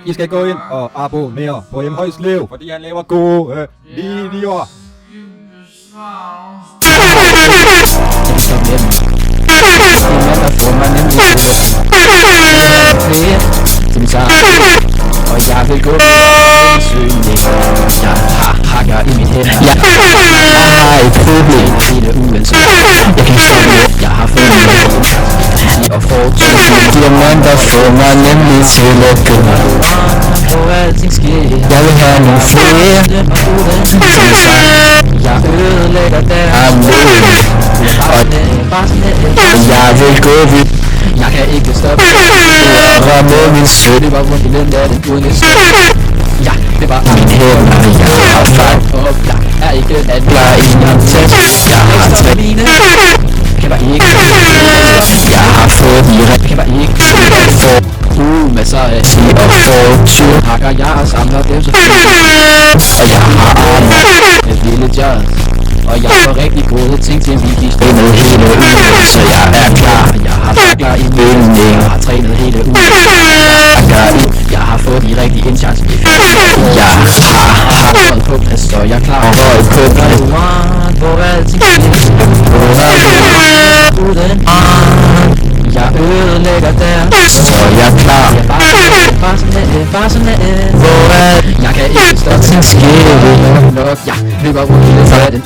I skal gå ind og abonnere på M. Højslev, fordi han laver gode videoer. Og jeg vil gå en søgning. Jeg har hakker i mit hænder. Jeg har et problem hele ugen, så jeg kan stå med. Jeg har fundet og får 1000 diamanter. Få mig nemlig til at gå. Hvor alting sker. Jeg vil have nogle flere. Jeg ødelægger der. Og jeg vil gå vidt. Jeg kan ikke stoppe. Jeg ramme min sø. Det var rundt i den der, den uden et stop. Ja, det var min hænder. Jeg har fangt op. Jeg er ikke at jeg er en tæt. Jeg har træne. Kan bare ikke. Jeg har fået de ret. Kan bare ikke. Masser af sig og fortune. Hakker jeg og samler dem så fint. Og jeg har armer. Et lille job. Og jeg får rigtig gode ting til en vigtig spillet hele ugen. Så jeg er klar. Jeg har fakler i mølning. Jeg har trænet hele ugen. Jeg har fået de rigtige indsats. Jeg har røget på plads, så jeg er klar. Og røget på plads. Hvor alting jeg ødelægger der. Så jeg er klar. Bare sådan lidt. Hvor jeg kan ikke stoppe. Ting sker nok. Jeg løber rundt i det, så er den